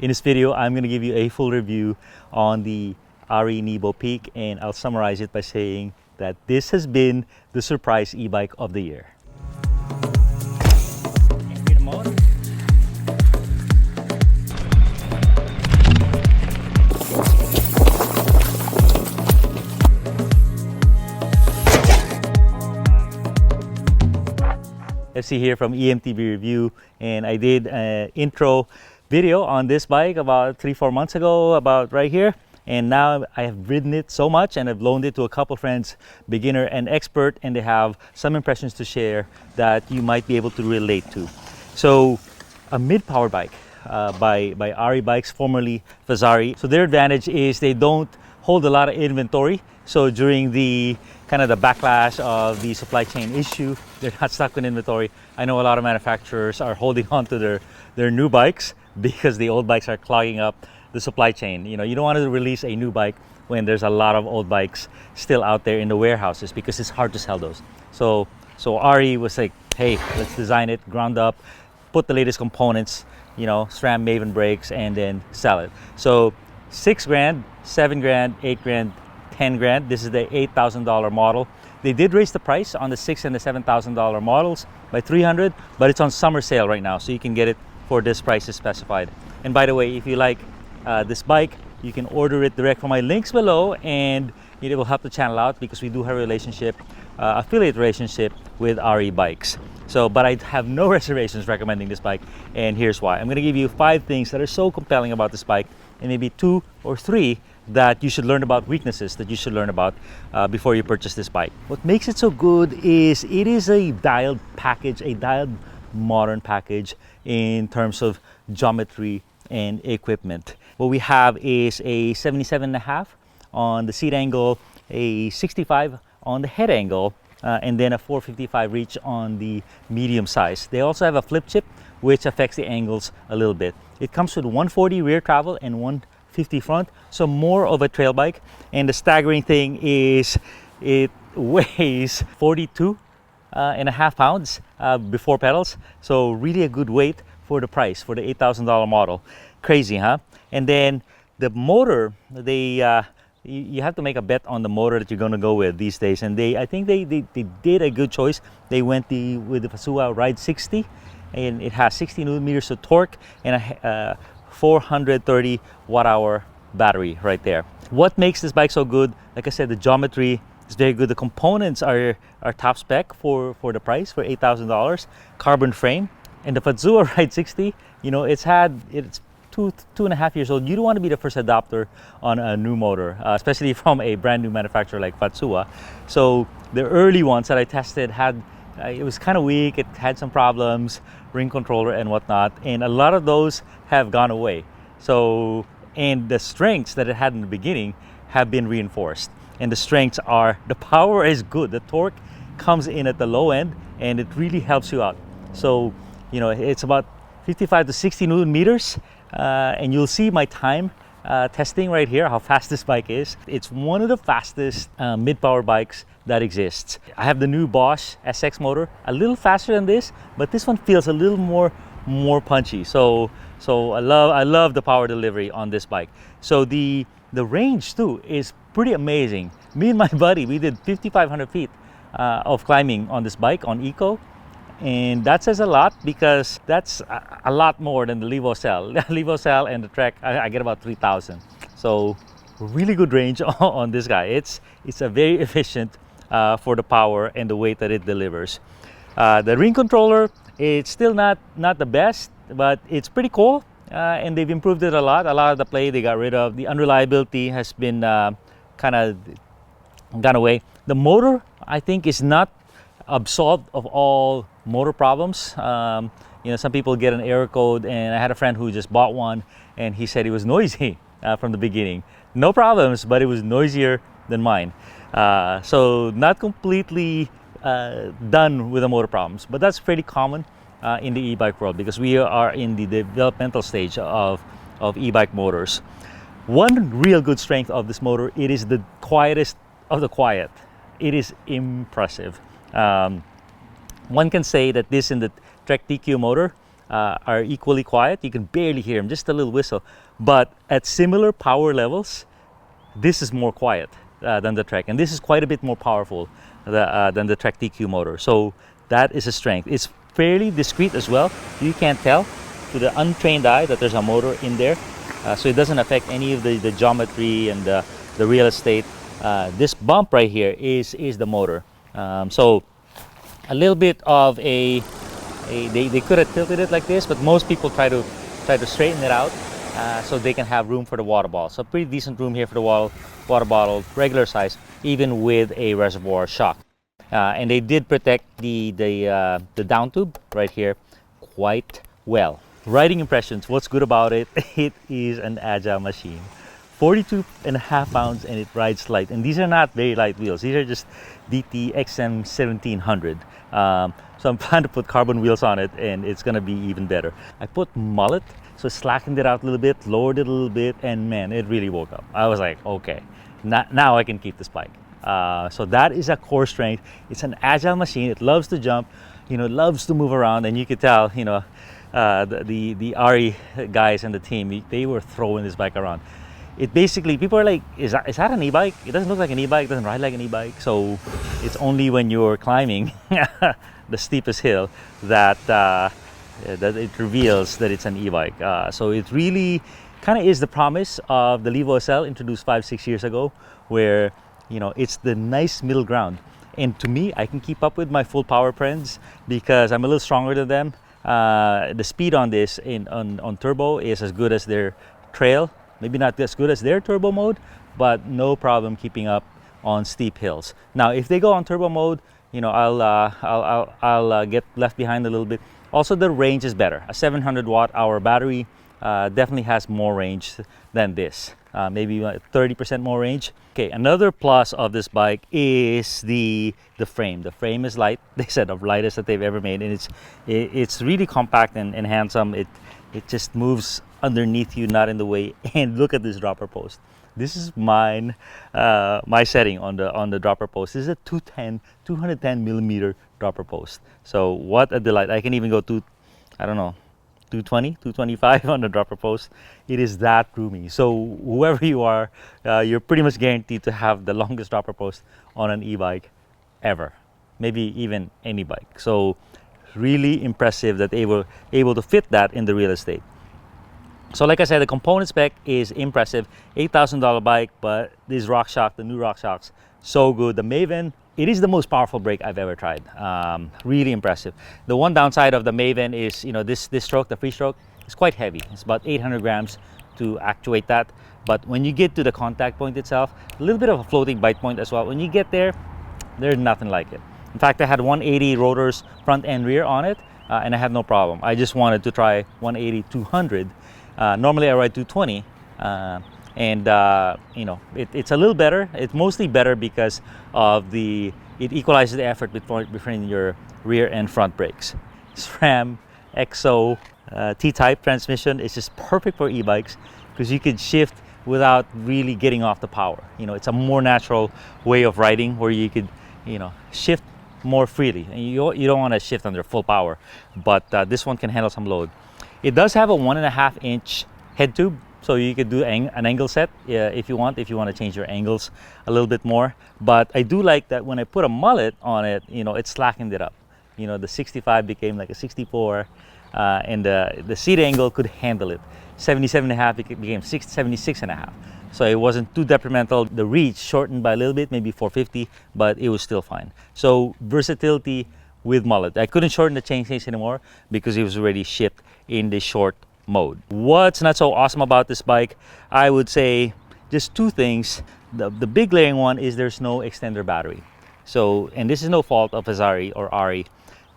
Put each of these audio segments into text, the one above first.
In this video, I'm going to give you a full review on the Ari Nebo Peak, and I'll summarize it by saying that this has been the surprise e-bike of the year. FC here from E-MTB Review, and I did an intro video on this bike about 3-4 months ago, about right here, and now I have ridden it so much and I've loaned it to a couple friends, beginner and expert, and they have some impressions to share that you might be able to relate to. So a mid-power bike by Ari Bikes, formerly Fazua Ride. So their advantage is they don't hold a lot of inventory. So during the kind of the backlash of the supply chain issue, they're not stuck with inventory. I know a lot of manufacturers are holding on to their new bikes because the old bikes are clogging up the supply chain. You know, you don't want to release a new bike when there's a lot of old bikes still out there in the warehouses because it's hard to sell those. So Ari was like, hey, let's design it ground up, put the latest components, you know, SRAM Maven brakes, and then sell it. So $6 grand, $7 grand, $8 grand, $10 grand. This is the $8,000 model. They did raise the price on the $6,000 and the $7,000 models by $300, but it's on summer sale right now, so you can get it for this price is specified. And by the way, if you like this bike, you can order it direct from my links below, and it will help the channel out because we do have a relationship, affiliate relationship with Ari Bikes. So, but I have no reservations recommending this bike, and here's why. I'm going to give you 5 things that are so compelling about this bike, and maybe 2 or 3 that you should learn about, weaknesses that you should learn about before you purchase this bike. What makes it so good is it is a dialed package, a dialed modern package in terms of geometry and equipment. What we have is a 77.5 on the seat angle, a 65 on the head angle, and then a 455 reach on the medium size. They also have a flip chip, which affects the angles a little bit. It comes with 140 rear travel and 150 front, so more of a trail bike. And the staggering thing is it weighs 42 and a half pounds before pedals, so really a good weight for the price, for the $8,000 model. Crazy, huh? And then the motor, you have to make a bet on the motor that you're going to go with these days, and I think they did a good choice. They went with the Fazua Ride 60, and it has 60 newton meters of torque and a 430 watt-hour battery right there. What makes this bike so good? Like I said, the geometry is very good. The components are top spec for the price, for $8,000. Carbon frame, and the Fazua Ride 60, you know, it's 2.5 years old. You don't want to be the first adopter on a new motor, especially from a brand new manufacturer like Fazua. So the early ones that I tested had, it was kind of weak. It had some problems, ring controller and whatnot, and a lot of those have gone away. So, and the strengths that it had in the beginning have been reinforced. And the strengths are, the power is good. The torque comes in at the low end, and it really helps you out. So, you know, it's about 55 to 60 newton meters. And you'll see my time testing right here, how fast this bike is. It's one of the fastest mid-power bikes that exists. I have the new Bosch SX motor, a little faster than this, but this one feels a little more punchy. So I love the power delivery on this bike. So the range too is pretty amazing. Me and my buddy, we did 5,500 feet of climbing on this bike on Eco. And that says a lot because that's a lot more than the Levo Cell. The Levo Cell and the Trek, I get about 3,000. So really good range on this guy. It's a very efficient for the power and the weight that it delivers. The ring controller, it's still not the best, but it's pretty cool. And they've improved it a lot. A lot of the play they got rid of. The unreliability has been kind of gone away. The motor, I think, is not absolved of all motor problems. You know, some people get an error code, and I had a friend who just bought one, and he said it was noisy from the beginning. No problems, but it was noisier than mine. So not completely done with the motor problems, but that's pretty common in the e-bike world because we are in the developmental stage of e-bike motors. One real good strength of this motor, it is the quietest of the quiet. It is impressive. One can say that this in the Trek TQ motor are equally quiet. You can barely hear them, just a little whistle. But at similar power levels, this is more quiet than the Trek, and this is quite a bit more powerful than the Trek TQ motor. So that is a strength. It's fairly discreet as well. You can't tell to the untrained eye that there's a motor in there, so it doesn't affect any of the geometry and the real estate. This bump right here is the motor. So a little bit of they could have tilted it like this, but most people try to straighten it out so they can have room for the water bottle. So pretty decent room here for the water bottle, regular size, even with a reservoir shock. And they did protect the down tube right here quite well. Riding impressions, what's good about it? It is an agile machine. 42.5 pounds and it rides light. And these are not very light wheels. These are just DT XM 1700. So I'm planning to put carbon wheels on it and it's gonna be even better. I put mullet, so slackened it out a little bit, lowered it a little bit, and man, it really woke up. I was like, okay, now I can keep this bike. So that is a core strength. It's an agile machine. It loves to jump, you know, loves to move around, and you could tell, you know, the Ari guys and the team, they were throwing this bike around. It basically, people are like, is that an e-bike? It doesn't look like an e-bike, it doesn't ride like an e-bike. So it's only when you're climbing the steepest hill that it reveals that it's an e-bike. So it really kind of is the promise of the Levo SL introduced 5-6 years ago, where, you know, it's the nice middle ground. And to me, I can keep up with my full power friends because I'm a little stronger than them. The speed on this on turbo is as good as their trail. Maybe not as good as their turbo mode, but no problem keeping up on steep hills. Now, if they go on turbo mode, you know, I'll get left behind a little bit. Also, the range is better. A 700 watt-hour battery definitely has more range than this. Maybe 30% more range. Okay, another plus of this bike is the frame. The frame is light. They said the lightest that they've ever made, and it's really compact and handsome. It just moves underneath you, not in the way. And look at this dropper post. This is mine, my setting on the dropper post. This is a 210 millimeter dropper post. So what a delight. I can even go to, I don't know, 220, 225 on the dropper post. It is that roomy. So whoever you are, you're pretty much guaranteed to have the longest dropper post on an e-bike ever, maybe even any bike. So really impressive that they were able to fit that in the real estate. So like I said, the component spec is impressive. $8,000 bike, but this RockShox, the new RockShox, so good. The Maven, it is the most powerful brake I've ever tried. Really impressive. The one downside of the Maven is, you know, this stroke, the free stroke, is quite heavy. It's about 800 grams to actuate that. But when you get to the contact point itself, a little bit of a floating bite point as well. When you get there, there's nothing like it. In fact, I had 180 rotors front and rear on it, and I had no problem. I just wanted to try 180, 200. Normally I ride 220, you know, it's a little better. It's mostly better because of it equalizes the effort between your rear and front brakes. SRAM XO T-type transmission is just perfect for e-bikes because you can shift without really getting off the power. You know, it's a more natural way of riding where you could, you know, shift more freely. And you don't want to shift under full power, but this one can handle some load. It does have a 1.5 inch head tube, so you could do an angle set if you want to change your angles a little bit more. But I do like that when I put a mullet on it, you know, it slackened it up. You know, the 65 became like a 64, and the seat angle could handle it. 77.5 became 76.5. So it wasn't too detrimental. The reach shortened by a little bit, maybe 450, but it was still fine. So versatility with mullet. I couldn't shorten the chainstays anymore because it was already shipped in the short mode. What's not so awesome about this bike? I would say just two things. The big glaring one is there's no extender battery. So, and this is no fault of Azari or Ari.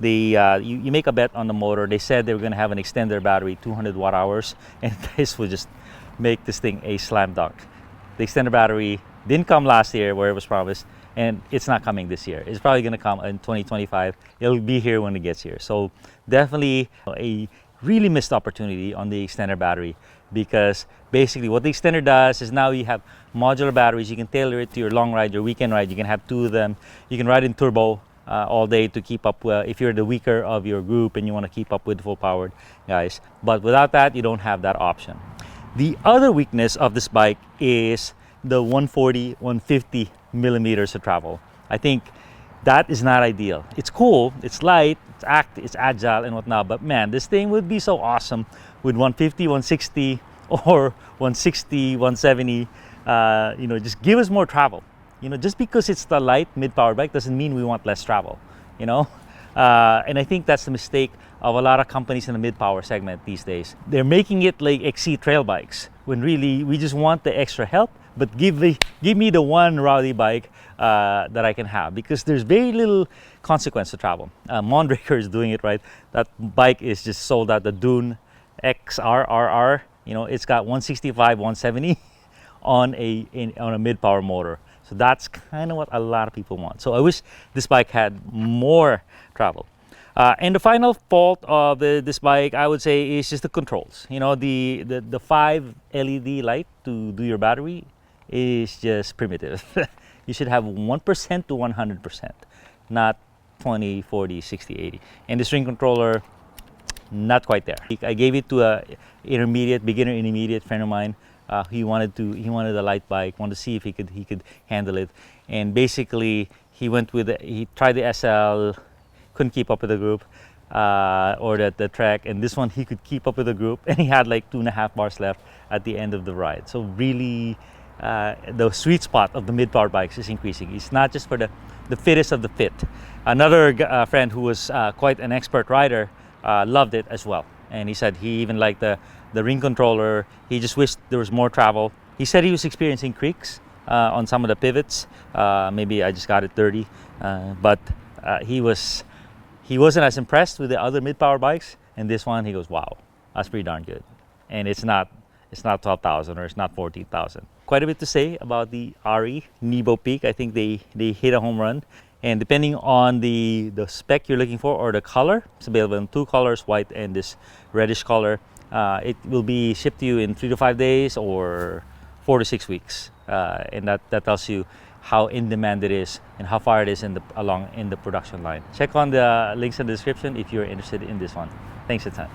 You make a bet on the motor. They said they were going to have an extender battery, 200 watt hours, and this would just make this thing a slam dunk. The extender battery didn't come last year where it was promised, and it's not coming this year. It's probably going to come in 2025. It'll be here when it gets here. So definitely a really missed opportunity on the extender battery, because basically what the extender does is now you have modular batteries. You can tailor it to your long ride, your weekend ride. You can have two of them. You can ride in turbo all day to keep up if you're the weaker of your group and you want to keep up with full powered guys. But without that, you don't have that option. The other weakness of this bike is the 140, 150 millimeters of travel. I think that is not ideal. It's cool, it's light, it's agile and whatnot, but man, this thing would be so awesome with 150, 160 or 160, 170. Just give us more travel. Just because it's the light mid-power bike doesn't mean we want less travel, and I think that's the mistake of a lot of companies in the mid-power segment these days. They're making it like exceed trail bikes when really we just want the extra help, but give me the one rowdy bike that I can have, because there's very little consequence to travel. Mondraker is doing it right. That bike is just sold out, the Dune XRRR. It's got 165, 170 on a mid-power motor. So that's kind of what a lot of people want. So I wish this bike had more travel. And the final fault of this bike, I would say, is just the controls. The 5 LED light to do your battery is just primitive. You should have 1% to 100%, not 20, 40, 60, 80. And the string controller, not quite there. I gave it to a beginner intermediate friend of mine. He wanted a light bike, wanted to see if he could handle it, and basically he tried the SL, couldn't keep up with the group, or the Trek, and this one he could keep up with the group, and he had like 2.5 bars left at the end of the ride. So really, the sweet spot of the mid-power bikes is increasing. It's not just for the fittest of the fit. Another friend who was quite an expert rider loved it as well, and he said he even liked the ring controller. He just wished there was more travel. He said he was experiencing creaks on some of the pivots. Maybe I just got it dirty, but he wasn't as impressed with the other mid-power bikes. And this one, he goes, wow, that's pretty darn good. And it's not 12,000 or it's not 14,000. Quite a bit to say about the Ari Nebo Peak. I think they hit a home run. And depending on the spec you're looking for or the color, it's available in 2 colors, white and this reddish color. It will be shipped to you in 3 to 5 days or 4 to 6 weeks. And that tells you how in demand it is and how far it is along in the production line. Check on the links in the description if you're interested in this one. Thanks a ton.